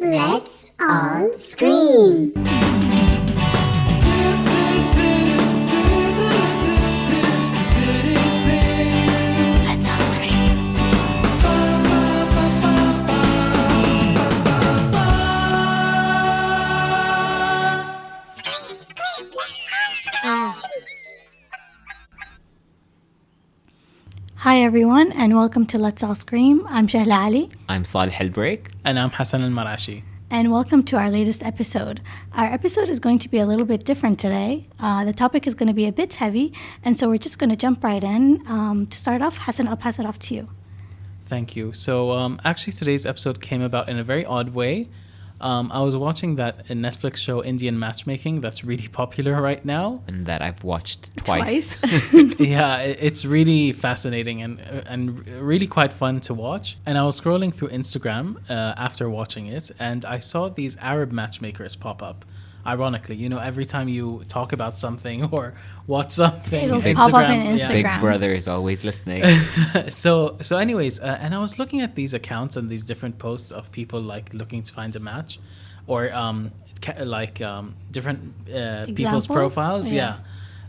Let's all scream. Let's all scream. Scream, scream, let's all scream. Hi everyone and welcome to Let's All Scream. I'm Shehlaa Ali I'm Saleh Al Braik. And I'm Hassan Al Marashi. and welcome to our latest episode. Our episode is going to be a little bit different today. The topic is going to be a bit heavy, and so we're just going to jump right in. To start off, Hassan, I'll pass it off to you. Thank you. So actually today's episode came about in a very odd way. I was watching that Netflix show Indian Matchmaking that's really popular right now. And that I've watched twice. Yeah, it's really fascinating and really quite fun to watch. And I was scrolling through Instagram after watching it, and I saw these Arab matchmakers pop up. Ironically, every time you talk about something or watch something, It'll pop up in yeah. Instagram. Big Brother is always listening. So anyways, and I was looking at these accounts and these different posts of people like looking to find a match, or different people's Examples? profiles. Yeah.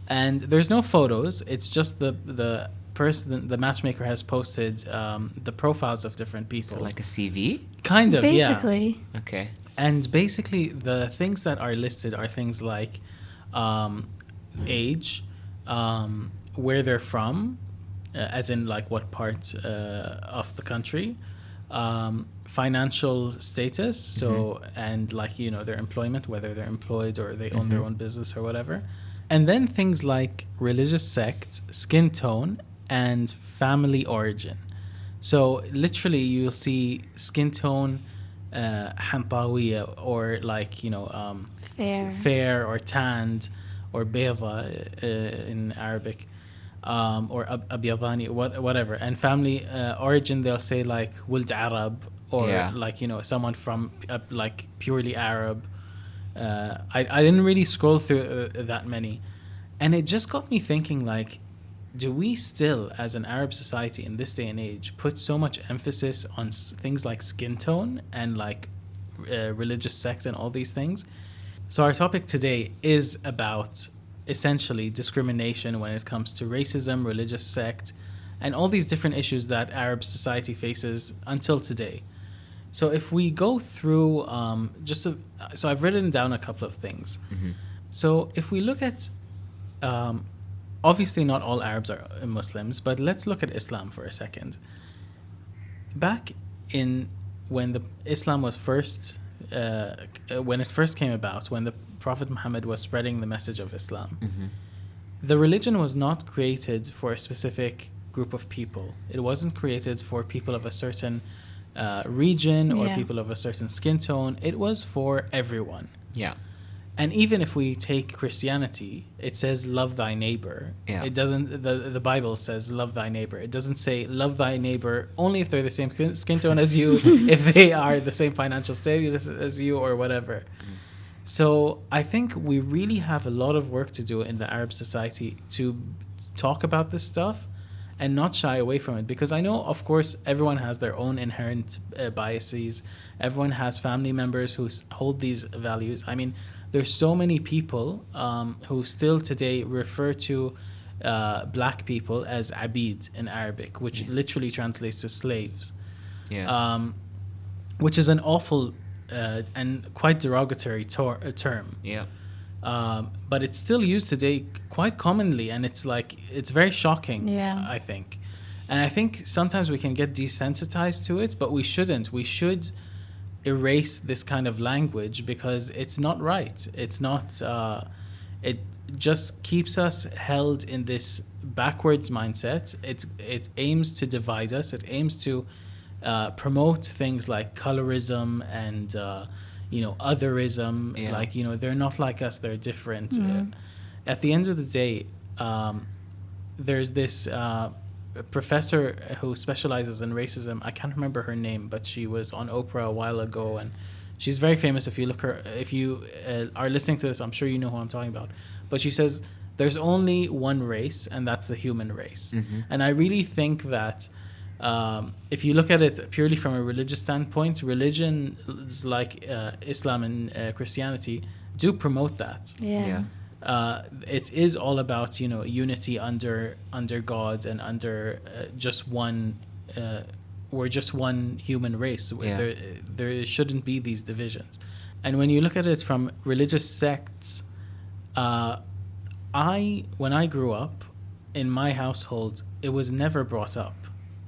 And there's no photos. It's just the person, the matchmaker has posted the profiles of different people. So like a CV? Kind of, yeah. Basically, Okay. And basically, the things that are listed are things like age, where they're from, as in like what part of the country, financial status, so and like their employment, whether they're employed or they own their own business or whatever, and then things like religious sect, skin tone, and family origin. So literally, you'll see skin tone. Hantawiya, or like fair or tanned, or bayda in Arabic, or abyadani, whatever. And family origin, they'll say like wuld Arab, or like someone from like purely Arab. I didn't really scroll through that many, and it just got me thinking, like, do we still, as an Arab society in this day and age, put so much emphasis on things like skin tone and like religious sect and all these things? So our topic today is about essentially discrimination when it comes to racism, religious sect, and all these different issues that Arab society faces until today. So if we go through so I've written down a couple of things. So if we look at obviously, not all Arabs are Muslims, but let's look at Islam for a second. Back in when the Islam was first, when it first came about, when the Prophet Muhammad was spreading the message of Islam, the religion was not created for a specific group of people. It wasn't created for people of a certain region or people of a certain skin tone. It was for everyone. Yeah. And even if we take Christianity, it says love thy neighbor. Yeah. It doesn't. The Bible says love thy neighbor. It doesn't say love thy neighbor only if they're the same skin tone as you, if they are the same financial status as you, or whatever. So I think we really have a lot of work to do in the Arab society to talk about this stuff and not shy away from it, because I know, of course, everyone has their own inherent biases. Everyone has family members who hold these values. I mean, there's so many people who still today refer to black people as abid in Arabic, which literally translates to slaves. Yeah. Which is an awful and quite derogatory term. Yeah. But it's still used today quite commonly, and it's very shocking, I think. And I think sometimes we can get desensitized to it, but we shouldn't. We should erase this kind of language because it's not right. It's not, it just keeps us held in this backwards mindset. It aims to divide us. It aims to promote things like colorism and otherism. Yeah. Like, they're not like us, they're different. At the end of the day, there's this professor who specializes in racism. I can't remember her name, but she was on Oprah a while ago, and she's very famous. If you are listening to this, I'm sure you know who I'm talking about. But she says there's only one race, and that's the human race. And I really think that If you look at it purely from a religious standpoint, religions like Islam and Christianity do promote that. Yeah. It is all about, you know, unity under God and under just one. We're just one human race. Yeah. There shouldn't be these divisions. And when you look at it from religious sects, when I grew up, in my household, it was never brought up.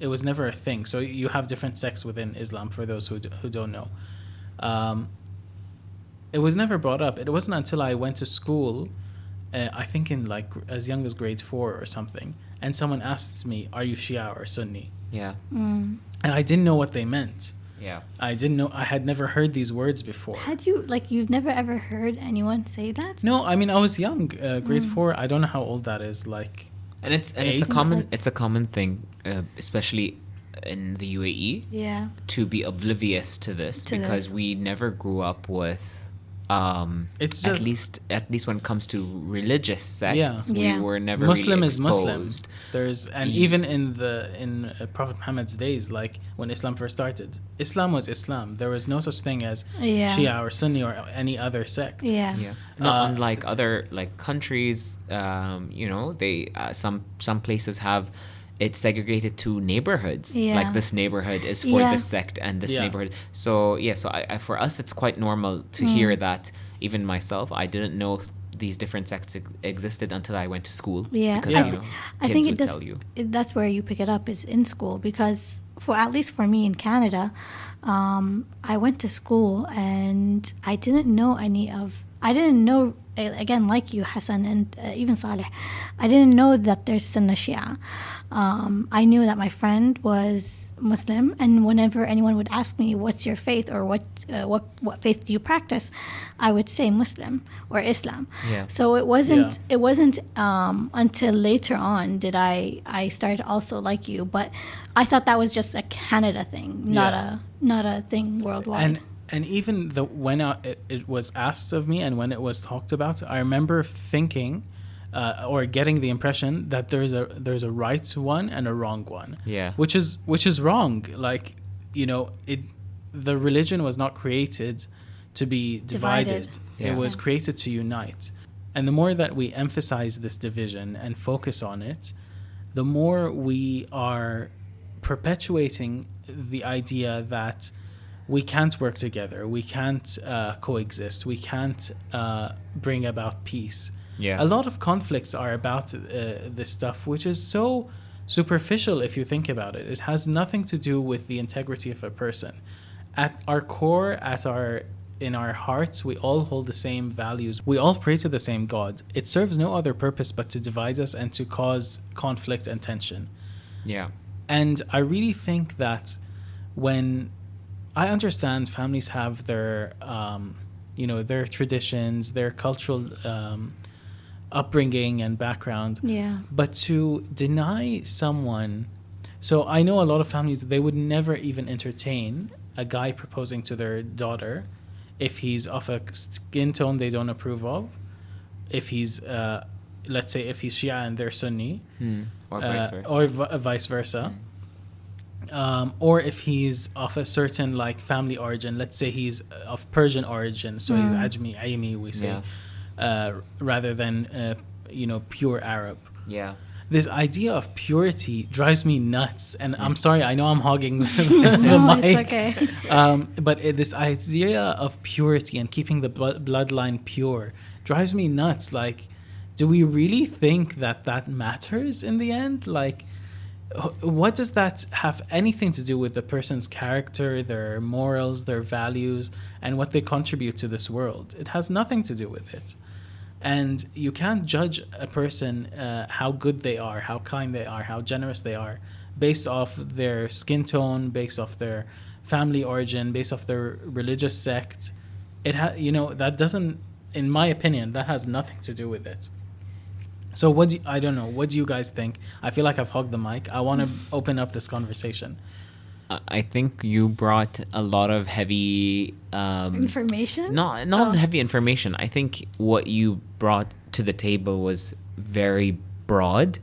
It was never a thing. So you have different sects within Islam, for those who don't know. It was never brought up. It wasn't until I went to school, I think in like as young as grade 4 or something, and someone asked me, "Are you Shia or Sunni?" Yeah. Mm. And I didn't know what they meant. Yeah. I didn't know. I had never heard these words before. Had you, like, you've never ever heard anyone say that? No, I mean I was young, grade 4. I don't know how old that is. Like, And it's a common thing, especially in the UAE, Yeah. to be oblivious to this To because this. we never grew up with. It's at just- least when it comes to religious sects, Yeah. we Yeah. were never Muslim really is Muslim. exposed. There's and Ye- even in Prophet Muhammad's days, like when Islam first started, Islam was Islam. There was no such thing as Yeah. Shia or Sunni or any other sect. Yeah. Yeah, not unlike other like countries. You know, they some places have it segregated to neighborhoods. Yeah. Like this neighborhood is for Yeah. this sect and this Yeah. neighborhood. So yeah, so I for us it's quite normal to hear that. Even myself, I didn't know these different sects existed until I went to school. Yeah. because Yeah. you know, I kids think would it does. tell you. That's where you pick it up, is in school, because for at least for me in Canada, I went to school and I didn't know I didn't know, again, like you, Hassan, and even Saleh, I didn't know that there's Sunnah Shia. I knew that my friend was Muslim, and whenever anyone would ask me, "What's your faith?" or "What faith do you practice?" I would say Muslim or Islam. Yeah. So it wasn't until later on did I started also like you, but I thought that was just a Canada thing, not a thing worldwide. And even when it was asked of me and when it was talked about, I remember thinking or getting the impression that there's a right one and a wrong one. Yeah. Which is wrong. Like, you know, the religion was not created to be divided. Yeah. It was created to unite. And the more that we emphasize this division and focus on it, the more we are perpetuating the idea that we can't work together, we can't coexist, we can't bring about peace. Yeah. A lot of conflicts are about this stuff, which is so superficial if you think about it. It has nothing to do with the integrity of a person. At our core, in our hearts, we all hold the same values. We all pray to the same God. It serves no other purpose but to divide us and to cause conflict and tension. Yeah. And I really think that when I understand families have their, their traditions, their cultural upbringing and background. Yeah. But to deny someone, so I know a lot of families, they would never even entertain a guy proposing to their daughter if he's of a skin tone they don't approve of, if he's, let's say, if he's Shia and they're Sunni, Or vice versa. or vice versa. Or if he's of a certain like family origin, let's say he's of Persian origin, so he's Ajmi, Aimi, we say, rather than pure Arab. Yeah. This idea of purity drives me nuts, and I'm sorry, I know I'm hogging the No, mic. it's okay. But this idea of purity and keeping the bloodline pure drives me nuts. Like, do we really think that matters in the end? Like, what does that have anything to do with the person's character, their morals, their values, and what they contribute to this world? It has nothing to do with it. And you can't judge a person how good they are, how kind they are, how generous they are, based off their skin tone, based off their family origin, based off their religious sect. That doesn't, in my opinion, that has nothing to do with it. So I don't know. What do you guys think? I feel like I've hogged the mic. I want to open up this conversation. I think you brought a lot of heavy Information? not heavy information. I think what you brought to the table was very broad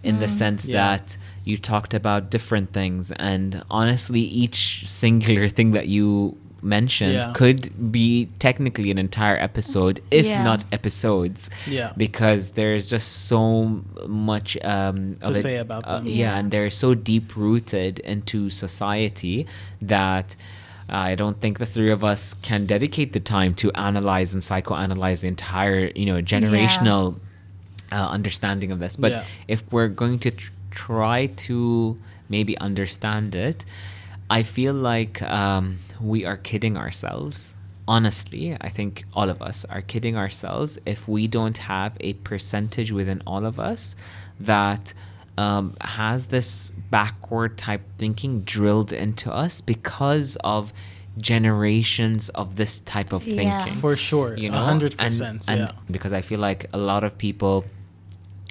in the sense Yeah. that you talked about different things, and honestly, each singular thing that you mentioned Yeah. could be technically an entire episode, if Yeah. not episodes. Yeah. Because there's just so much To say about them. yeah, and they're so deep rooted into society that I don't think the three of us can dedicate the time to analyze and psychoanalyze the entire, generational understanding of this. But Yeah. if we're going to try to maybe understand it, I feel like we are kidding ourselves. Honestly, I think all of us are kidding ourselves if we don't have a percentage within all of us that has this backward type thinking drilled into us because of generations of this type of Yeah. thinking. For sure. 100%. And Yeah. because I feel like a lot of people,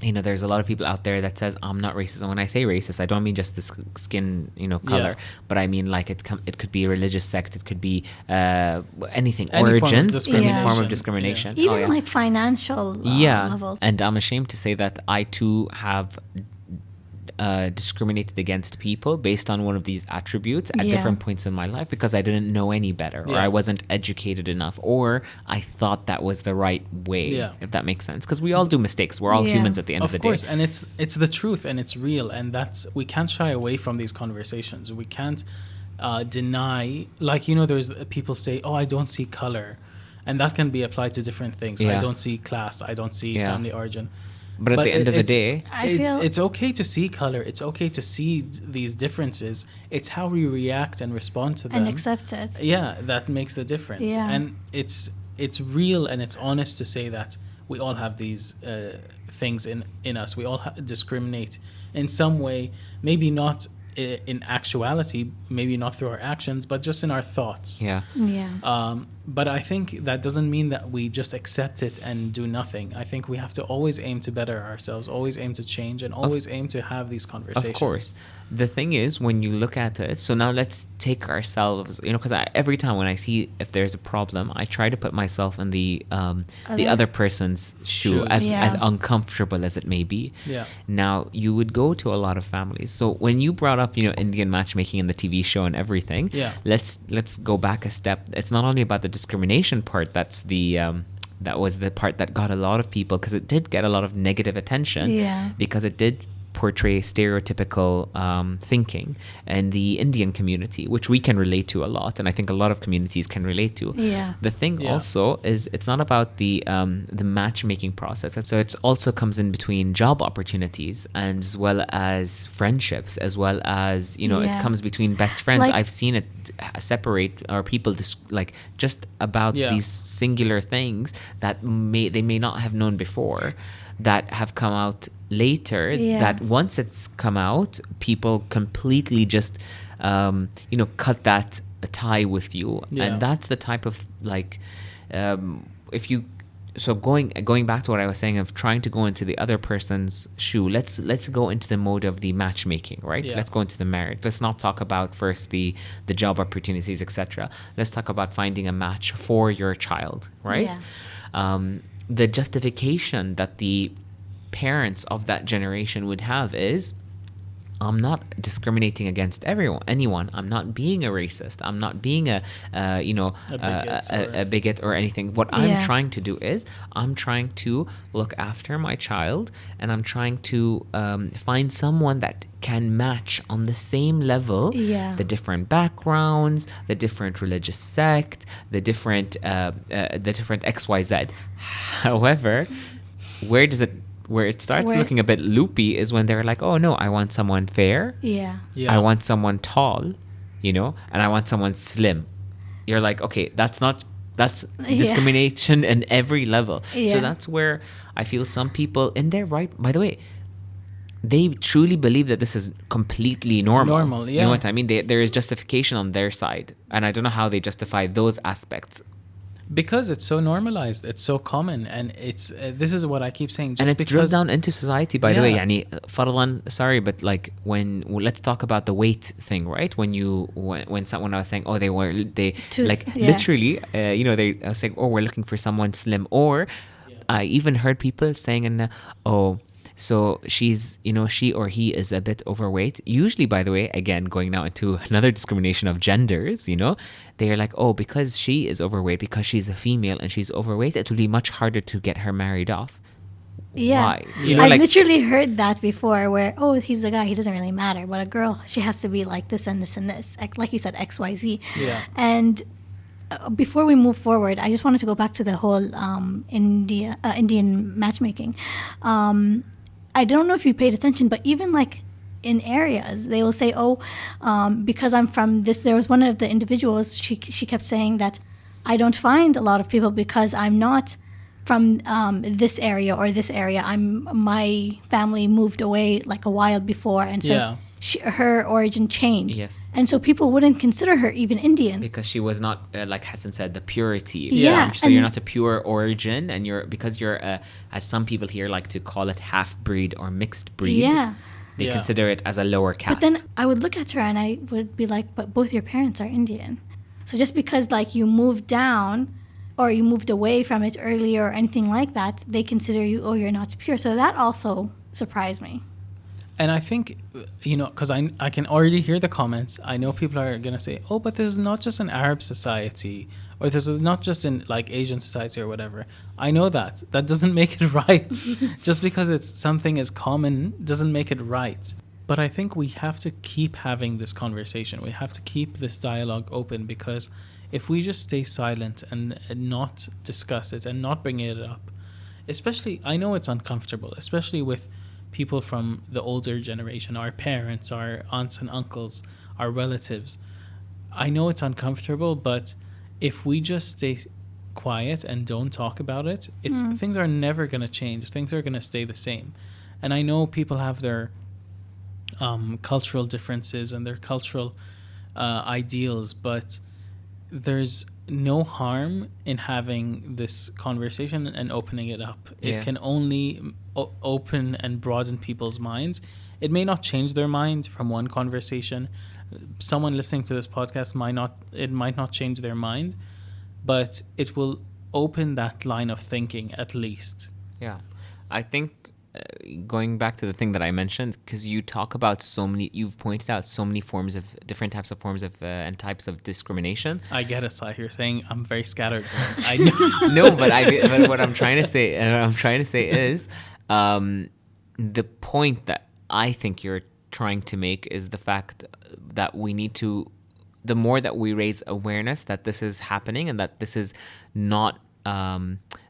there's a lot of people out there that says I'm not racist, and when I say racist, I don't mean just the skin, color, but I mean like it could be a religious sect, it could be anything, Any form of origins, any form of discrimination. discrimination. Even like financial levels. And I'm ashamed to say that I too have discriminated against people based on one of these attributes at Yeah. different points in my life because I didn't know any better, or Yeah. I wasn't educated enough, or I thought that was the right way. Yeah. If that makes sense, because we all do mistakes. We're all Yeah. humans at the end of the Of course, day. and it's the truth, and it's real, and we can't shy away from these conversations. We can't deny, like, there's people say, oh, I don't see color, and that can be applied to different things. I Yeah. don't see class, I don't see Yeah. family origin. But at the end of the it's- day, I feel- it's okay to see color, it's okay to see these differences. It's how we react and respond to them And accept it. yeah, that makes the difference. Yeah. And it's real and it's honest to say that we all have these things in us. We all discriminate in some way, maybe not in actuality, maybe not through our actions, but just in our thoughts. yeah. Yeah. But I think that doesn't mean that we just accept it and do nothing. I think we have to always aim to better ourselves, always aim to change, and always aim to have these conversations. Of course. The thing is, when you look at it, so now let's take ourselves, because every time when I see if there's a problem, I try to put myself in the other person's shoe, Shoes. as Yeah. uncomfortable as it may be. Yeah. Now, you would go to a lot of families. So when you brought up, Indian matchmaking in the TV show and everything, Yeah. let's go back a step. It's not only about the discrimination part. That's that was the part that got a lot of people, because it did get a lot of negative attention. Yeah. Because it did portray stereotypical thinking in the Indian community, which we can relate to a lot, and I think a lot of communities can relate to. Yeah. The thing Yeah. also is it's not about the matchmaking process. So it also comes in between job opportunities, and as well as friendships, as well as it Yeah. comes between best friends. Like- I've seen it separate, or people just about Yeah. these singular things that they may not have known before, that have come out later, Yeah. that once it's come out, people completely just cut that tie with you. Yeah. And that's the type of if you going back to what I was saying of trying to go into the other person's shoe, let's go into the mode of the matchmaking, right? Yeah. Let's go into the marriage. Let's not talk about first the job opportunities, etc. Let's talk about finding a match for your child, right? Yeah. The justification that the parents of that generation would have is, I'm not discriminating against anyone. I'm not being a racist. I'm not being a bigot or anything. What I'm Yeah. trying to do is, I'm trying to look after my child, and I'm trying to find someone that can match on the same level. Yeah. The different backgrounds, the different religious sect, the different XYZ. However, where it starts Where- looking a bit loopy is when they're like, oh no, I want someone fair, Yeah. Yeah. I want someone tall, and I want someone slim. You're like, okay, that's Yeah. discrimination in every level. Yeah. So that's where I feel some people in their right, by the way, they truly believe that this is completely normal. Normal, You yeah. know what I mean? There is justification on their side, and I don't know how they justify those aspects. Because it's so normalized, it's so common, and it's this is what I keep saying. Just And it's drilled because down into society, by the way. Yeah. Yani, farlan, sorry, but like let's talk about the weight thing, right? When someone was saying, oh, Yeah. literally, they saying, oh, we're looking for someone slim, or I even heard people saying, So she's, she or he is a bit overweight. Usually, by the way, again, going now into another discrimination of genders, they're like, oh, because she is overweight, because she's a female and she's overweight, it will be much harder to get her married off. Yeah. Why? I've literally heard that before where, oh, he's the guy, he doesn't really matter. But a girl, she has to be like this and this and this. Like you said, XYZ. Yeah. And before we move forward, I just wanted to go back to the whole Indian matchmaking. I don't know if you paid attention, but even like in areas, they will say, oh, because I'm from this, there was one of the individuals, she kept saying that I don't find a lot of people because I'm not from this area or this area. My family moved away like a while before, and so her origin changed. Yes. And so people wouldn't consider her even Indian. Because she was not, like Hassan said, the purity. Yeah. So you're not a pure origin, and because you're, as some people here like to call it, half-breed or mixed breed. Yeah. They consider it as a lower caste. But then I would look at her and I would be like, but both your parents are Indian. So just because like you moved down or you moved away from it earlier or anything like that, they consider you, oh, you're not pure. So that also surprised me. And I think, because I can already hear the comments. I know people are going to say, oh, but this is not just an Arab society, or this is not just in like Asian society or whatever. I know that. That doesn't make it right. Just because it's something is common doesn't make it right. But I think we have to keep having this conversation. We have to keep this dialogue open, because if we just stay silent and not discuss it and not bring it up, especially, I know it's uncomfortable, especially with people from the older generation, our parents, our aunts and uncles, our relatives. I know it's uncomfortable, but if we just stay quiet and don't talk about it, things are never going to change. Things are going to stay the same. And I know people have their cultural differences and their cultural ideals, but there's no harm in having this conversation and opening it up. It can only open and broaden people's minds. It may not change their mind from one conversation. Someone listening to this podcast might not change their mind, but it will open that line of thinking at least. Yeah. I think going back to the thing that I mentioned, because you talk about you've pointed out so many different types of forms of and types of discrimination. I get it, Saleh. You're saying I'm very scattered. I know. No, but what I'm trying to say, is the point that I think you're trying to make is the fact that we need to, the more that we raise awareness that this is happening and that this is not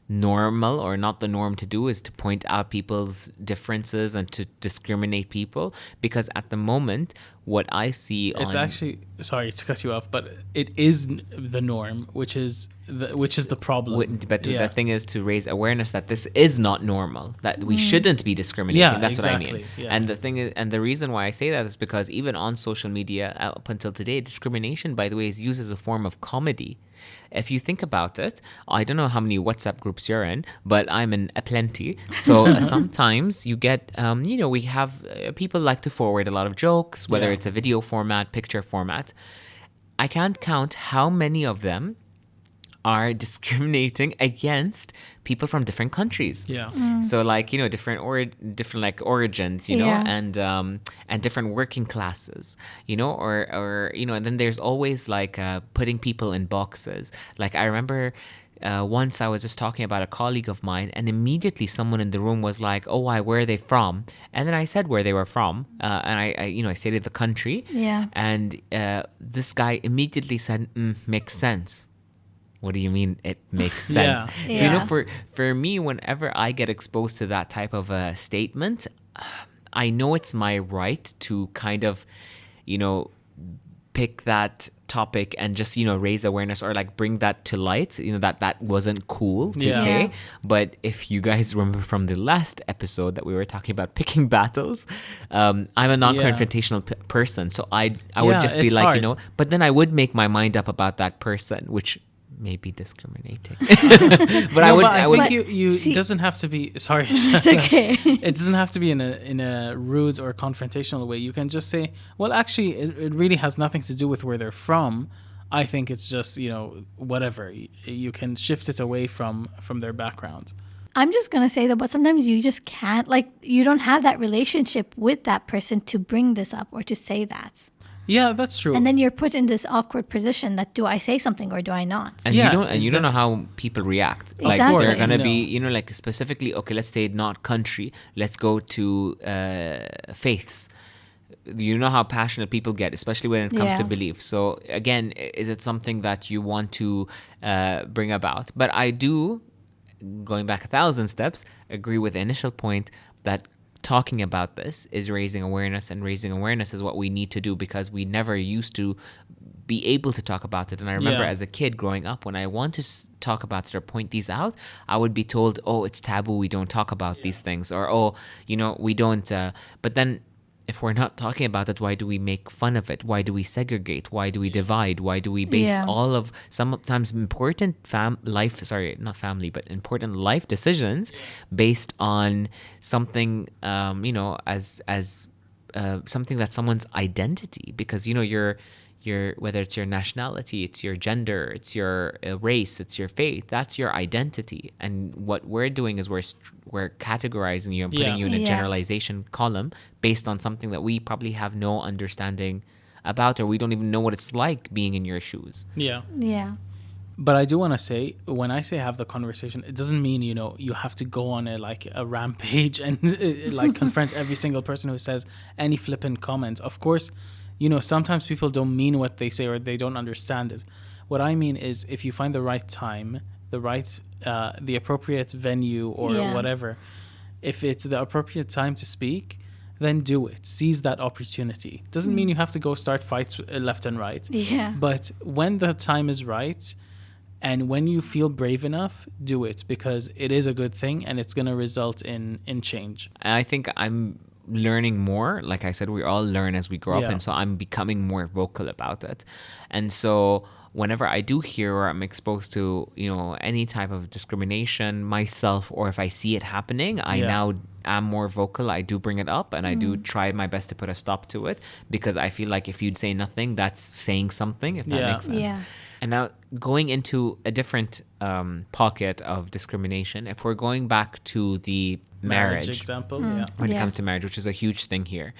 normal or not the norm to do, is to point out people's differences and to discriminate people. Because at the moment, what I see it's actually, sorry to cut you off, but it is the norm, which is the problem. But the thing is to raise awareness that this is not normal, that we shouldn't be discriminating. Yeah, that's exactly. what I mean. Yeah. And the thing is, and the reason why I say that is because even on social media up until today, discrimination, by the way, is used as a form of comedy. If you think about it, I don't know how many WhatsApp groups you're in, but I'm in a plenty. So sometimes you get, we have people like to forward a lot of jokes, whether it's a video format, picture format. I can't count how many of them are discriminating against people from different countries. Yeah. So like, different like origins, and different working classes, or and then there's always like putting people in boxes. Like I remember once I was just talking about a colleague of mine, and immediately someone in the room was like, "Oh, why? Where are they from?" And then I said where they were from, and I stated the country. Yeah. And this guy immediately said, "Makes sense." What do you mean it makes sense? Yeah. So, for me, whenever I get exposed to that type of a statement, I know it's my right to kind of, pick that topic and just, raise awareness or like bring that to light, that wasn't cool to say. But if you guys remember from the last episode that we were talking about picking battles, I'm a non-confrontational person. So I would just be like, hard. but then I would make my mind up about that person, which may be discriminating. But I think you it doesn't have to be, sorry. It's okay. It doesn't have to be in a rude or confrontational way. You can just say, well, actually, it really has nothing to do with where they're from. I think it's just, whatever. You can shift it away from their background. I'm just going to say that, but sometimes you just can't, like, you don't have that relationship with that person to bring this up or to say that. Yeah, that's true. And then you're put in this awkward position that, do I say something or do I not? And Yeah, you don't know how people react. Like Exactly. they're gonna No. be, you know, like specifically, okay, let's say not country, let's go to faiths. You know how passionate people get, especially when it comes to Yeah. belief. So again, is it something that you want to bring about? But I do, going back 1,000 steps, agree with the initial point that talking about this is raising awareness, and raising awareness is what we need to do, because we never used to be able to talk about it. And I remember Yeah. as a kid growing up, when I want to talk about it or point these out, I would be told, oh, it's taboo, we don't talk about these things, or oh, you know, we don't but then if we're not talking about it, why do we make fun of it? Why do we segregate? Why do we divide? Why do we base Yeah. all of sometimes important important life decisions based on something, you know, as something that's someone's identity? Because, you know, your whether it's your nationality, it's your gender, it's your race, it's your faith, that's your identity. And what we're doing is we're categorizing you and putting Yeah. you in a Yeah. generalization column based on something that we probably have no understanding about, or we don't even know what it's like being in your shoes. Yeah. Yeah. But I do want to say, when I say have the conversation, it doesn't mean, you know, you have to go on a rampage and like confront every single person who says any flippant comment. Of course, you know, sometimes people don't mean what they say, or they don't understand it. What I mean is, if you find the right time, the appropriate venue or Yeah. whatever, if it's the appropriate time to speak, then do it. Seize that opportunity. Doesn't mean you have to go start fights left and right. Yeah. But when the time is right, and when you feel brave enough, do it, because it is a good thing and it's going to result in change. I think I'm learning more. Like I said, we all learn as we grow up, Yeah. and so I'm becoming more vocal about it. And so whenever I do hear or I'm exposed to, you know, any type of discrimination myself, or if I see it happening, I Yeah. now am more vocal. I do bring it up, and I do try my best to put a stop to it, because I feel like if you'd say nothing, that's saying something, if that Yeah. makes sense. Yeah. And now going into a different pocket of discrimination, if we're going back to the marriage example. Yeah. when it Yeah. comes to marriage, which is a huge thing here.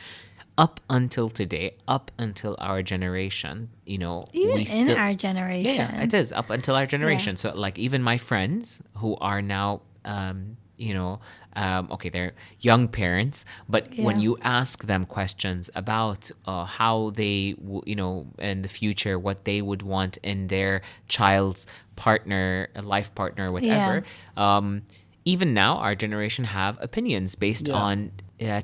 Up until today, up until our generation, you know, Even we in still, our generation. yeah, it is up until our generation. So like even my friends who are now, you know, okay, they're young parents, but when Yeah. you ask them questions about how they, you know, in the future, what they would want in their child's partner, life partner, whatever, even now, our generation have opinions based Yeah. on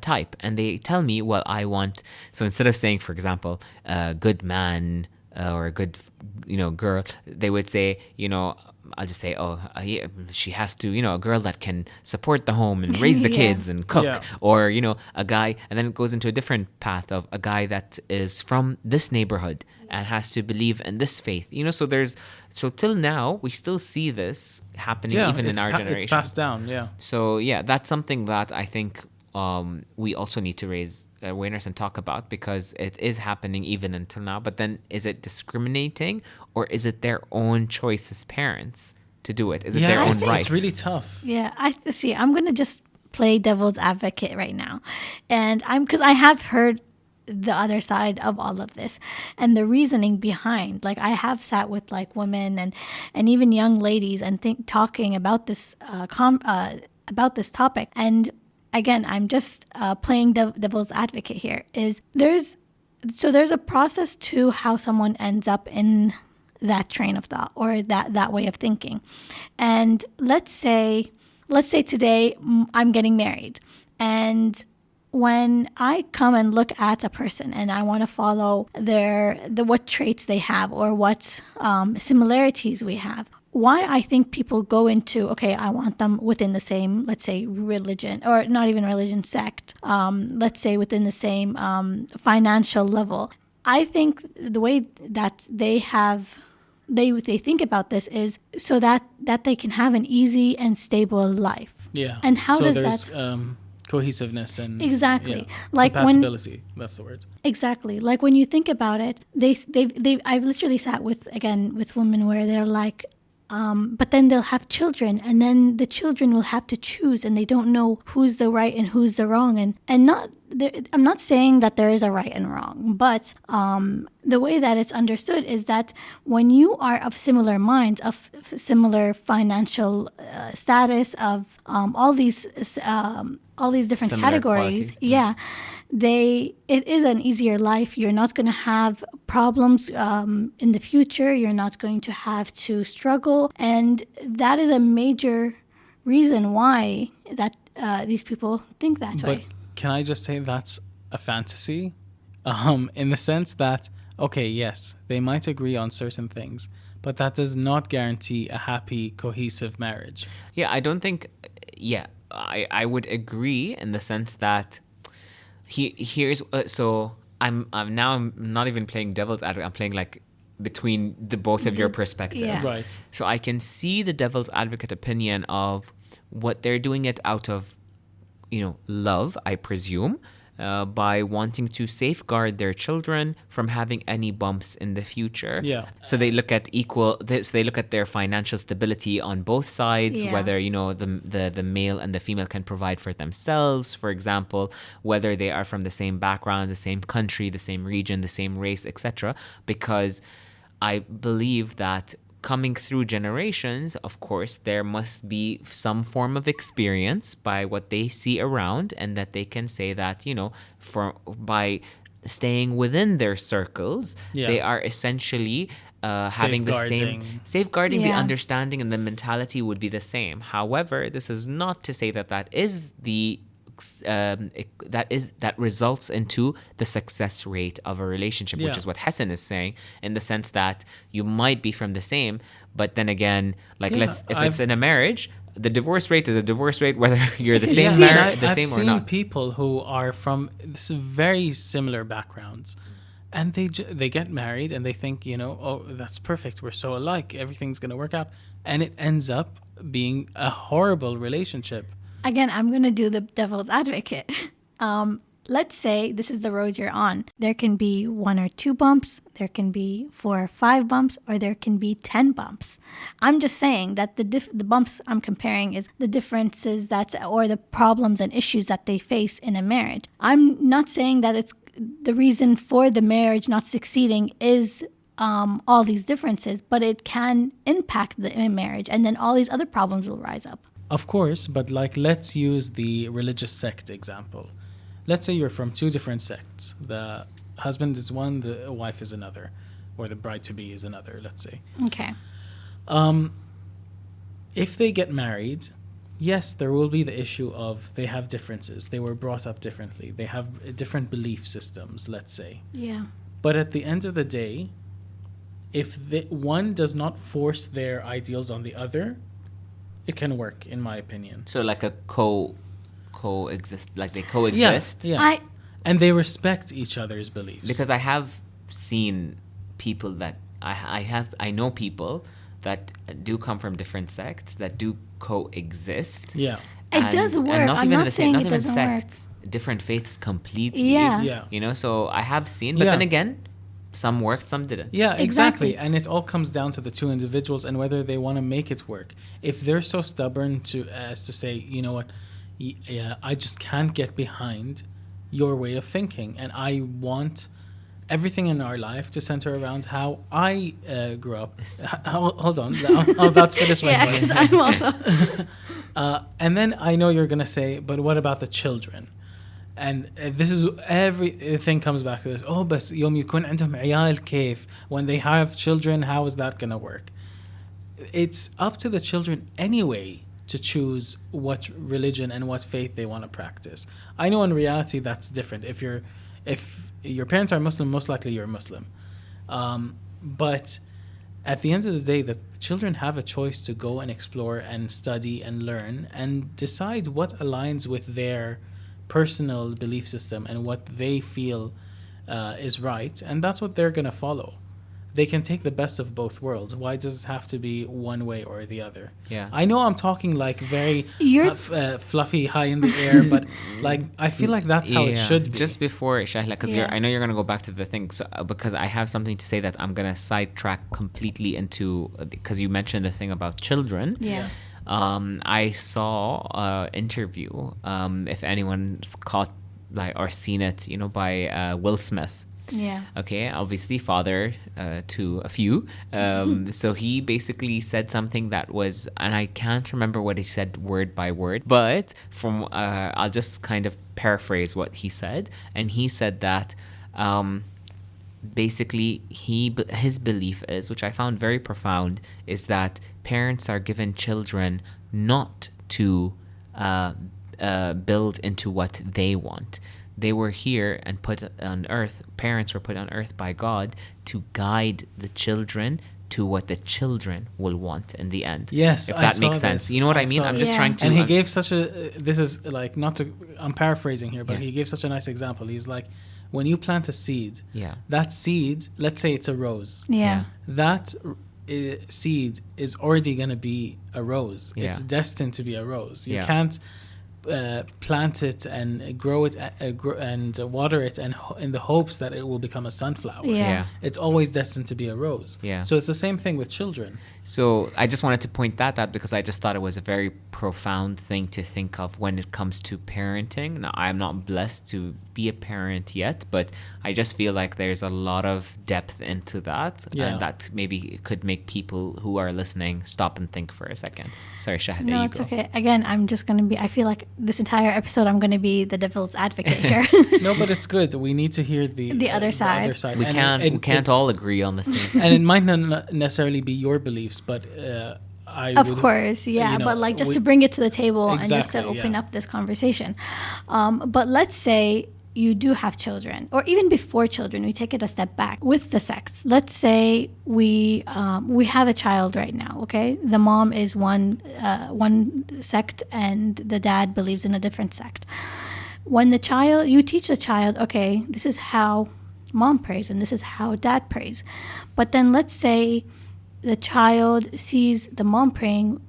type. And they tell me, well, I want... So instead of saying, for example, a good man or a good, you know, girl, they would say, you know, I'll just say, oh, yeah, she has to, you know, a girl that can support the home and raise the Yeah. kids and cook. Yeah. Or, you know, a guy... And then it goes into a different path of a guy that is from this neighborhood and has to believe in this faith. You know, so there's... So till now, we still see this happening even in our generation. It's passed down, yeah. So yeah, that's something that I think we also need to raise awareness and talk about, because it is happening even until now. But then, is it discriminating, or is it their own choice as parents to do it? Is it their I own think right? It's really tough. Yeah, I see. I'm gonna just play devil's advocate right now, and because I have heard the other side of all of this and the reasoning behind. Like, I have sat with like women and even young ladies and talking about this about this topic. And again, I'm just playing devil's advocate here. There's a process to how someone ends up in that train of thought or that way of thinking. And let's say today I'm getting married, and when I come and look at a person and I want to follow what traits they have or what similarities we have, why I think people go into, okay, I want them within the same, let's say, religion, or not even religion, sect, let's say within the same financial level. I think the way that they think about this is so that they can have an easy and stable life. Yeah. And how so does there's, that... cohesiveness and Exactly. yeah, Like when... compatibility. That's the word. Exactly. Like when you think about it, I've literally sat with women where they're like, but then they'll have children, and then the children will have to choose, and they don't know who's the right and who's the wrong. And not, I'm not saying that there is a right and wrong, but the way that it's understood is that when you are of similar minds, of similar financial status, of all these different Similar categories, qualities. it is an easier life. You're not going to have problems in the future. You're not going to have to struggle, and that is a major reason why that these people think that But way. can I just say that's a fantasy? In the sense that, okay, yes, they might agree on certain things, but that does not guarantee a happy, cohesive marriage. Yeah, I don't think. Yeah, I would agree in the sense that here's so I'm not even playing devil's advocate. I'm playing like between the both of your perspectives. Yeah. Right. So I can see the devil's advocate opinion of what they're doing it out of, love, I presume, by wanting to safeguard their children from having any bumps in the future. Yeah. So they look at so they look at their financial stability on both sides, Yeah. whether, the male and the female can provide for themselves, for example, whether they are from the same background, the same country, the same region, the same race, etc. Because I believe that coming through generations, of course, there must be some form of experience by what they see around, and that they can say that, by staying within their circles, Yeah. they are essentially having the same safeguarding. The Yeah. understanding and the mentality would be the same. However, this is not to say that is the that results into the success rate of a relationship, which Yeah. is what Hassan is saying, in the sense that you might be from the same, but then again, like Yeah, if it's in a marriage, the divorce rate is a divorce rate whether you're the same And the I've same or seen not. people who are from very similar backgrounds, and they get married and they think, oh, that's perfect. We're so alike. Everything's gonna work out, and it ends up being a horrible relationship. Again, I'm going to do the devil's advocate. Let's say this is the road you're on. There can be 1 or 2 bumps, there can be 4 or 5 bumps, or there can be 10 bumps. I'm just saying that the bumps I'm comparing is the differences or the problems and issues that they face in a marriage. I'm not saying that it's the reason for the marriage not succeeding is all these differences, but it can impact the marriage, and then all these other problems will rise up. Of course, but let's use the religious sect example. Let's say you're from 2 different sects. The husband is one, the wife is another, or the bride-to-be is another, let's say. Okay. If they get married, yes, there will be the issue of they have differences. They were brought up differently. They have different belief systems, let's say. Yeah. But at the end of the day, if one does not force their ideals on the other, it can work, in my opinion. So like a coexist, like they coexist. Yeah. And they respect each other's beliefs. Because I have seen people that I know people that do come from different sects that do coexist. Yeah. It does work. And not I'm even not the same, saying not it even doesn't work. sects, different faiths completely. Yeah. Yeah. So I have seen, but Yeah. then again, some worked, some didn't. Yeah, exactly. Exactly. And it all comes down to the 2 individuals and whether they want to make it work. If they're so stubborn as to say, you know what, yeah, I just can't get behind your way of thinking, and I want everything in our life to center around how I grew up. Hold on, I'm about to finish my Yeah, point. because I'm also. And then I know you're gonna say, but what about the children? And this is everything comes back to this. Oh, بس يوم يكون عندهم عيال كيف? When they have children, how is that gonna work? It's up to the children anyway to choose what religion and what faith they want to practice. I know in reality that's different. If your parents are Muslim, most likely you're Muslim. But at the end of the day, the children have a choice to go and explore and study and learn and decide what aligns with their personal belief system and what they feel is right, and that's what they're going to follow. they can take the best of both worlds. Why does it have to be one way or the other? Yeah. I know I'm talking like very You're- fluffy, high in the air, but like I feel like that's how it should be. Just before Shahla, because Yeah. I know you're going to go back to the thing, so, because I have something to say that I'm going to sidetrack completely into, because you mentioned the thing about children. Yeah. I saw an interview, if anyone's caught like or seen it, by Will Smith. Yeah. Okay, obviously father to a few. So he basically said something that was, and I can't remember what he said word by word, but from I'll just kind of paraphrase what he said. And he said that basically his belief is, which I found very profound, is that parents are given children not to build into what they want. They were here and put on earth, parents were put on earth by God to guide the children to what the children will want in the end. Yes, if I that saw makes sense. this. You know what I I mean? saw I'm it. just Yeah. trying to. And he gave such a, this is like, I'm paraphrasing here, but Yeah. he gave such a nice example. He's like, when you plant a seed, Yeah. that seed, let's say it's a rose. Yeah. That seed is already going to be a rose. Yeah. It's destined to be a rose. You Yeah. can't plant it and grow it and water it and in the hopes that it will become a sunflower. Yeah. Yeah. It's always destined to be a rose. Yeah. So it's the same thing with children. So I just wanted to point that out because I just thought it was a very profound thing to think of when it comes to parenting. Now, I'm not blessed to be a parent yet, but I just feel like there's a lot of depth into that. Yeah. And that maybe could make people who are listening stop and think for a second. Sorry, Shahada, No, you it's go. okay. Again, I'm just going to be, I feel like this entire episode, I'm going to be the devil's advocate here. No, but it's good. We need to hear the other side. We And can't all agree on the same. and it might not necessarily be your beliefs, but Of course, yeah. But like just to bring it to the table and just to Exactly, open yeah. up this conversation. But let's say you do have children, or even before children, we take it a step back with the sects. Let's say we have a child right now. Okay, the mom is one sect and the dad believes in a different sect. When you teach the child, okay, this is how mom prays and this is how dad prays. But then let's say the child sees the mom praying,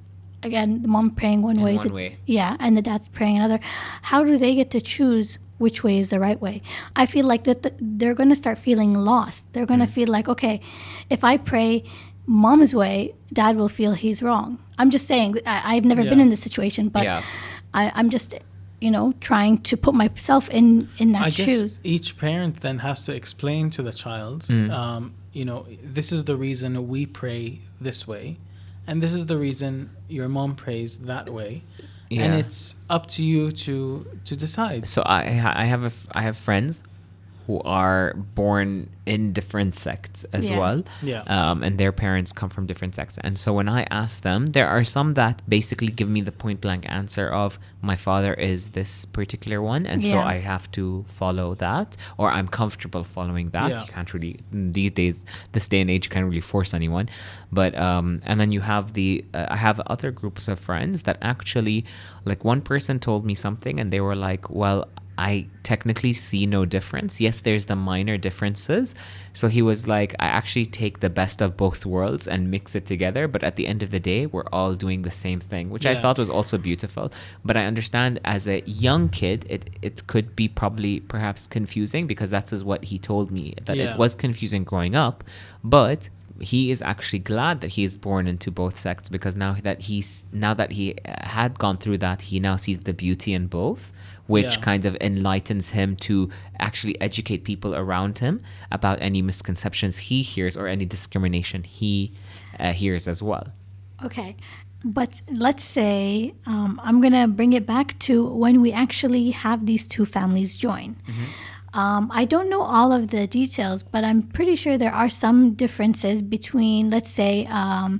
again, the mom praying one way. way. Yeah, and the dad's praying another. How do they get to choose which way is the right way? I feel like that they're going to start feeling lost. They're going to feel like, okay, if I pray mom's way, dad will feel he's wrong. I'm just saying, I've never been Yeah. in this situation, but Yeah. I'm just, trying to put myself in that I guess shoes. each parent then has to explain to the child, this is the reason we pray this way, and this is the reason your mom prays that way, and Yeah. it's up to you to decide. So I have friends who are born in different sects as Yeah. well. Yeah. And their parents come from different sects. And so when I ask them, there are some that basically give me the point blank answer of my father is this particular one. And so Yeah. I have to follow that, or I'm comfortable following that. Yeah. You can't really, these days, this day and age, you can't really force anyone. But, and then you have I have other groups of friends that actually, like one person told me something and they were like, well, I technically see no difference. Yes, there's the minor differences. So he was like, I actually take the best of both worlds and mix it together. But at the end of the day, we're all doing the same thing, which I Yeah. thought was also beautiful. But I understand as a young kid, it could be perhaps confusing because that's what he told me, that Yeah. it was confusing growing up. But he is actually glad that he is born into both sects because now that he had gone through that, he now sees the beauty in both, which Yeah. kind of enlightens him to actually educate people around him about any misconceptions he hears or any discrimination he hears as well. Okay. But let's say I'm going to bring it back to when we actually have these two families join. I don't know all of the details, but I'm pretty sure there are some differences between, let's say,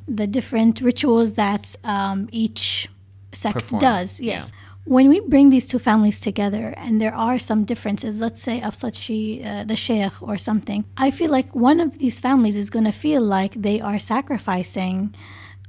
the different rituals that each sect Perform. does. Yes. When we bring these two families together and there are some differences, let's say Absachi, the sheikh or something, I feel like one of these families is going to feel like they are sacrificing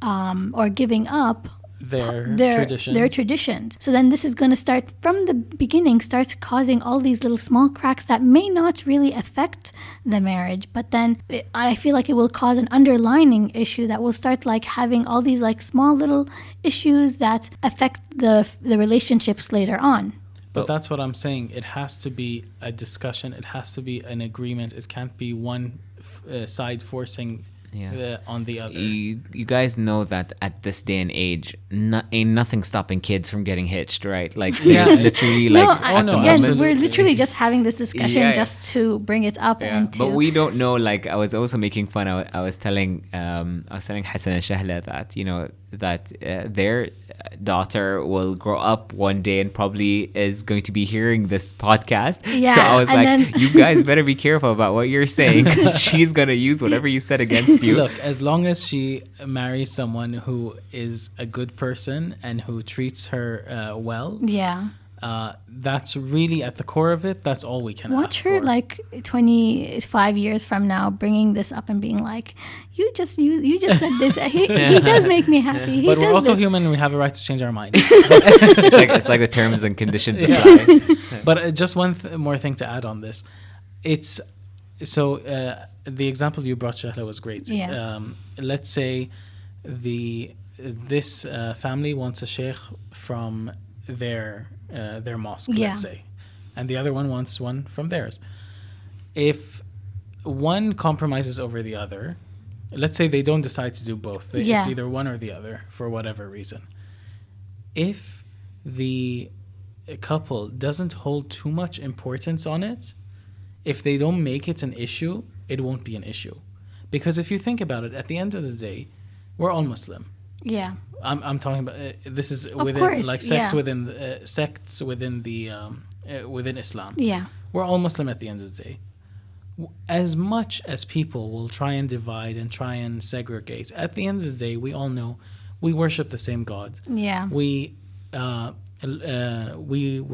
or giving up traditions. their traditions. So then this is going to start from the beginning, starts causing all these little small cracks that may not really affect the marriage, but then I feel like it will cause an underlining issue that will start like having all these like small little issues that affect the relationships later on. But that's what I'm saying. It has to be a discussion. It has to be an agreement. It can't be one side forcing on the other. You guys know that at this day and age, ain't nothing stopping kids from getting hitched, right? Like, there's literally like at the again, moment. we're literally just having this discussion just to bring it up and to. But we don't know. Like, I was also making fun. I was telling Hassan and Shehlaa that that their daughter will grow up one day and probably is going to be hearing this podcast. Yeah, so I was like, then you guys better be careful about what you're saying, because she's gonna use whatever you said against you. Look, as long as she marries someone who is a good person and who treats her well, that's really at the core of it. That's all we can watch ask her for. like 25 years from now bringing this up and being like, you just said this. He does make me happy. But we're also human and we have a right to change our mind. It's like the terms and conditions apply. But just one more thing to add on this. It's so the example you brought, Shehlaa, was great. Let's say this family wants a sheikh from their mosque, let's say, and the other one wants one from theirs. If one compromises over the other, let's say they don't decide to do both, it's either one or the other for whatever reason. If the couple doesn't hold too much importance on it, if they don't make it an issue, it won't be an issue. Because if you think about it, at the end of the day, we're all Muslim. Yeah. I'm talking about this is within like sects within the within Islam. Yeah. We're all Muslim at the end of the day. As much as people will try and divide and try and segregate, at the end of the day, we all know we worship the same God. Yeah. We were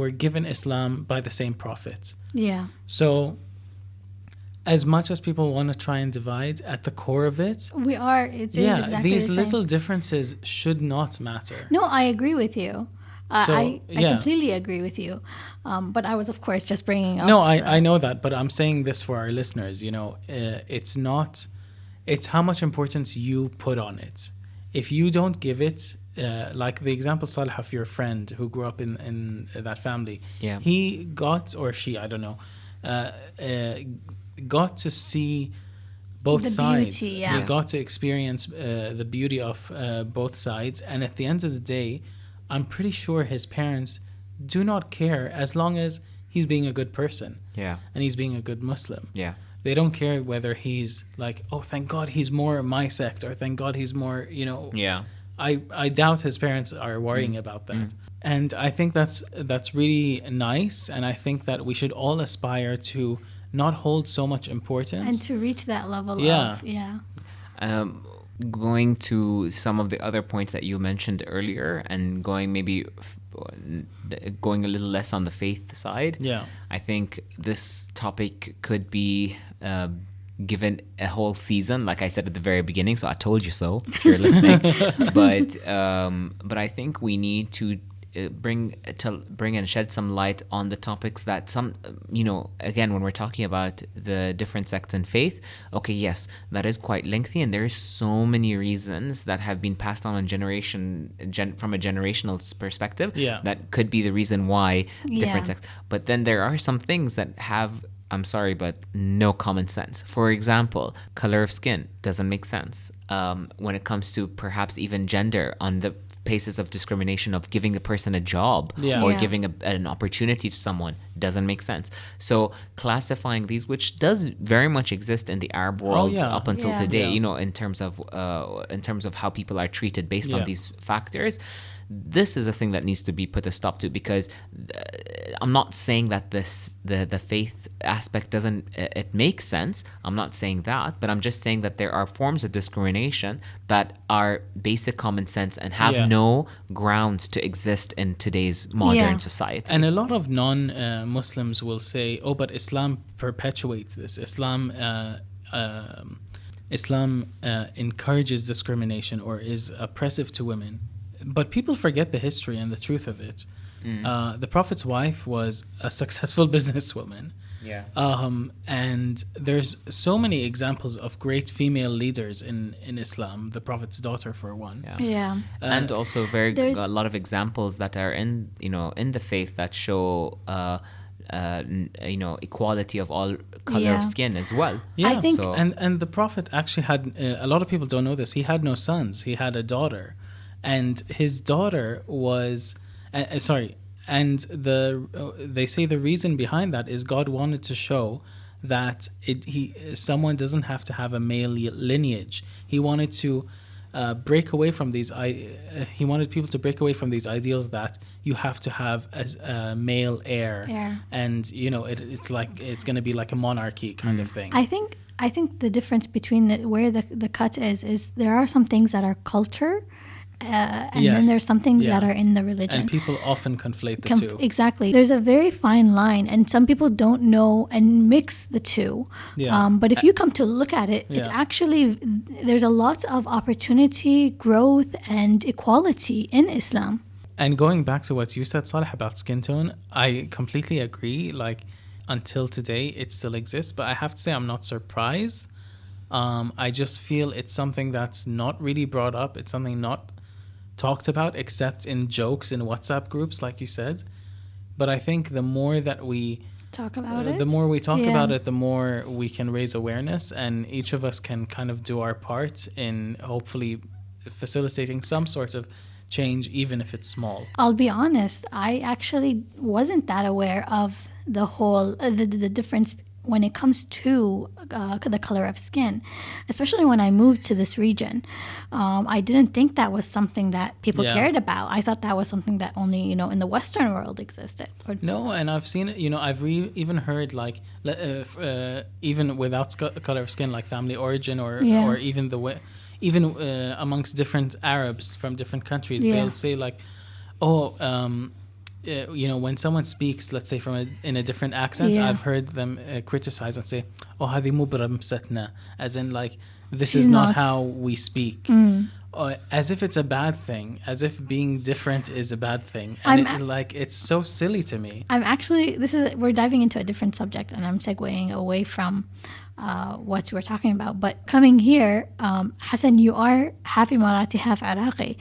given Islam by the same prophet. Yeah. So as much as people want to try and divide, at the core of it, we are. It is exactly these the same. little differences should not matter. No, I agree with you. I completely agree with you. But I was, of course, just bringing up. No, I know that, but I'm saying this for our listeners. It's how much importance you put on it. If you don't give it, like the example, Saleh, of your friend who grew up in that family, he got, or she, I don't know, got to see both sides. Beauty, He got to experience the beauty of both sides, and at the end of the day, I'm pretty sure his parents do not care as long as he's being a good person. And he's being a good Muslim. They don't care whether he's like, oh, thank God he's more my sect, or thank God he's more, I doubt his parents are worrying about that. And I think that's really nice, and I think that we should all aspire to not hold so much importance and to reach that level of going to some of the other points that you mentioned earlier, and going a little less on the faith side. I think this topic could be given a whole season, like I said at the very beginning, so I told you so if you're listening. But I think we need to bring and shed some light on the topics that again, when we're talking about the different sects and faith, okay, yes, that is quite lengthy, and there's so many reasons that have been passed on from a generational perspective that could be the reason why different sects. But then there are some things that have, I'm sorry, but no common sense. For example, color of skin doesn't make sense. When it comes to perhaps even gender, on the basis of discrimination of giving a person a job or giving an opportunity to someone, doesn't make sense. So classifying these, which does very much exist in the Arab world up until today, in terms of how people are treated based on these factors, this is a thing that needs to be put a stop to, because I'm not saying that the faith aspect doesn't it makes sense. I'm not saying that, but I'm just saying that there are forms of discrimination that are basic common sense and have no grounds to exist in today's modern society. And a lot of non-Muslims will say, oh, but Islam perpetuates this. Islam encourages discrimination or is oppressive to women. but people forget the history and the truth of it. The Prophet's wife was a successful businesswoman. Yeah. And there's so many examples of great female leaders in Islam. The Prophet's daughter, for one. Yeah. And also there's- a lot of examples that are in the faith that show equality of all color of skin as well. Yeah, I think- so, and the Prophet actually had, a lot of people don't know this, he had no sons, he had a daughter. And his daughter was, and they say the reason behind that is God wanted to show that someone doesn't have to have a male lineage. He wanted to break away from these. He wanted people to break away from these ideals that you have to have a male heir, and it's like it's going to be like a monarchy kind of thing. I think the difference between where the cut is there are some things that are culture. And Yes. then there's some things Yeah. that are in the religion. And people often conflate the two. Exactly. There's a very fine line, and some people don't know and mix the two. Yeah. But if you come to look at it, it's Yeah. actually, there's a lot of opportunity, growth, and equality in Islam. And going back to what you said, Saleh, about skin tone, I completely agree. Like, until today, it still exists. But I have to say, I'm not surprised. I just feel it's something that's not really brought up. It's something not talked about except in jokes in WhatsApp groups, like you said. But I think the more that we Talk about it. the more we talk Yeah. about it, the more we can raise awareness, and each of us can kind of do our part in hopefully facilitating some sort of change, even if it's small. I'll be honest, I actually wasn't that aware of the whole, the difference when it comes to the color of skin, especially when I moved to this region. I didn't think that was something that people Yeah. cared about. I thought that was something that only, in the Western world existed. No, and I've seen it, I've even heard like, even without color of skin, like family origin or even the way, even amongst different Arabs from different countries, Yeah. they'll say like, when someone speaks, let's say in a different accent, Yeah. I've heard them criticize and say, "Oh, هذه مو برمستنا," as in like, this She's is not not. how we speak. As if it's a bad thing, as if being different is a bad thing, and it's so silly to me. I'm actually, we're diving into a different subject, and I'm segueing away from what we're talking about. But coming here, Hassan, you are half Emirati, half Iraqi,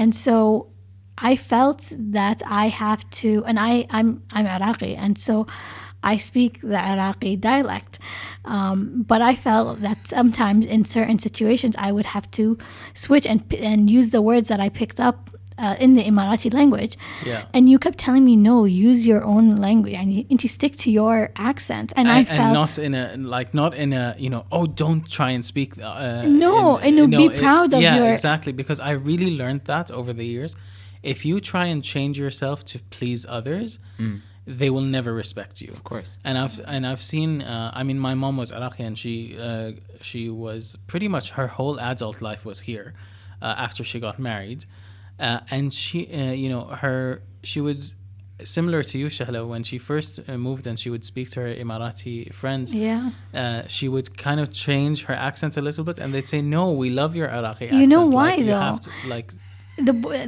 and so I felt that I have to, and I'm Iraqi, and so I speak the Iraqi dialect. But I felt that sometimes in certain situations I would have to switch and use the words that I picked up in the Emirati language. Yeah. And you kept telling me, no, use your own language and to stick to your accent. And I felt... And not in a, oh, don't try and speak. Be proud of yeah, your... Yeah, exactly. Because I really learned that over the years. If you try and change yourself to please others, they will never respect you. Of course. And I've seen. My mom was Iraqi, and she was pretty much her whole adult life was here, after she got married, and she would, similar to you, Shehlaa, when she first moved and she would speak to her Emirati friends. Yeah. She would kind of change her accent a little bit, and they'd say, "No, we love your Iraqi accent." You know why, you though? Have to,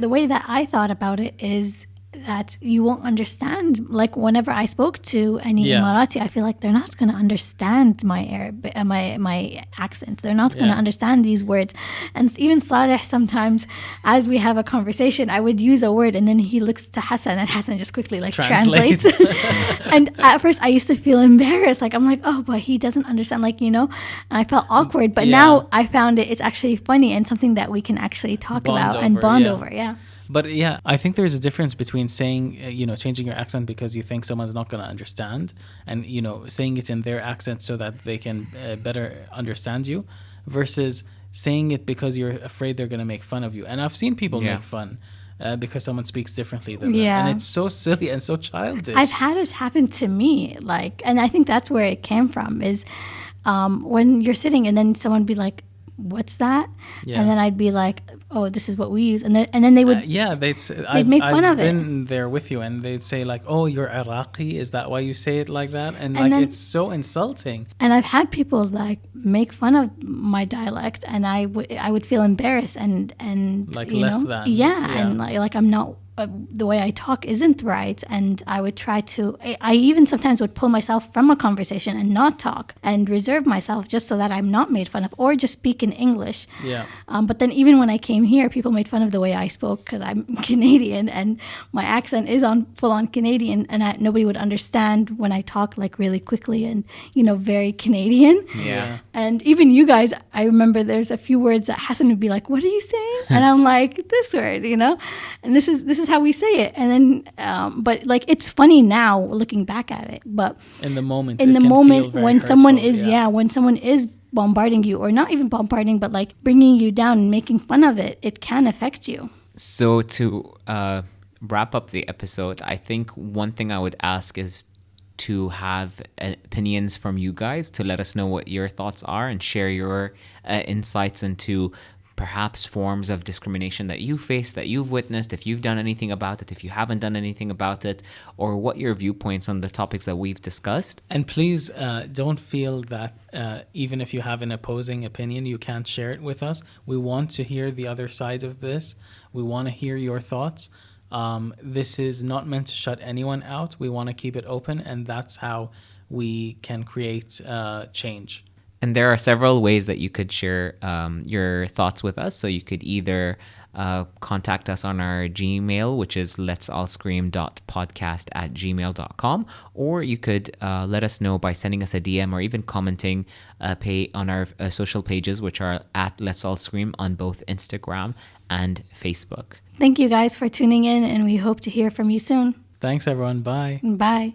the way that I thought about it is that you won't understand. Like whenever I spoke to any Emirati, I feel like they're not going to understand my Arab, my accent. They're not going to understand these words. And even Saleh, sometimes as we have a conversation, I would use a word and then he looks to Hassan and Hassan just quickly translates. And at first I used to feel embarrassed. Like I'm like, oh, but he doesn't understand. And I felt awkward. But now I found it's actually funny and something that we can actually talk about and bond over. Yeah. But yeah, I think there's a difference between saying, changing your accent because you think someone's not going to understand, and, saying it in their accent so that they can better understand you, versus saying it because you're afraid they're going to make fun of you. And I've seen people make fun because someone speaks differently than them. And it's so silly and so childish. I've had this happen to me, and I think that's where it came from, is when you're sitting and then someone be like, what's that? Yeah. And then I'd be like, oh, this is what we use. And then they would, they'd make fun of it. I've been there with you, and they'd say like, "Oh, you're Iraqi. Is that why you say it like that?" And like, then- it's so insulting. and I've had people like make fun of my dialect, and I would feel embarrassed and Like you less know, than. yeah, Yeah. and like I'm not. The way I talk isn't right, and I would try to. I even sometimes would pull myself from a conversation and not talk and reserve myself just so that I'm not made fun of, or just speak in English. Yeah. But then even when I came here, people made fun of the way I spoke because I'm Canadian and my accent is on full on Canadian, and nobody would understand when I talk like really quickly and very Canadian. Yeah. And even you guys, I remember there's a few words that Hassan would be like, "What are you saying?" And I'm like, "This word," And this is how we say it. And then, but like it's funny now looking back at it. But In the moment, in it the can moment feel very when someone hurtful, is when someone is bombarding you, or not even bombarding, but like bringing you down and making fun of it, it can affect you. So to wrap up the episode, I think one thing I would ask is to have opinions from you guys, to let us know what your thoughts are and share your insights into perhaps forms of discrimination that you face, that you've witnessed, if you've done anything about it, if you haven't done anything about it, or what your viewpoints on the topics that we've discussed. And please don't feel that even if you have an opposing opinion, you can't share it with us. We want to hear the other side of this. We want to hear your thoughts. This is not meant to shut anyone out. We want to keep it open, and that's how we can create change. And there are several ways that you could share your thoughts with us. So you could either contact us on our Gmail, which is letsallscream.podcast@gmail.com, or you could let us know by sending us a DM or even commenting on our social pages, which are at Let's All Scream on both Instagram and Facebook. Thank you guys for tuning in, and we hope to hear from you soon. Thanks, everyone. Bye. Bye.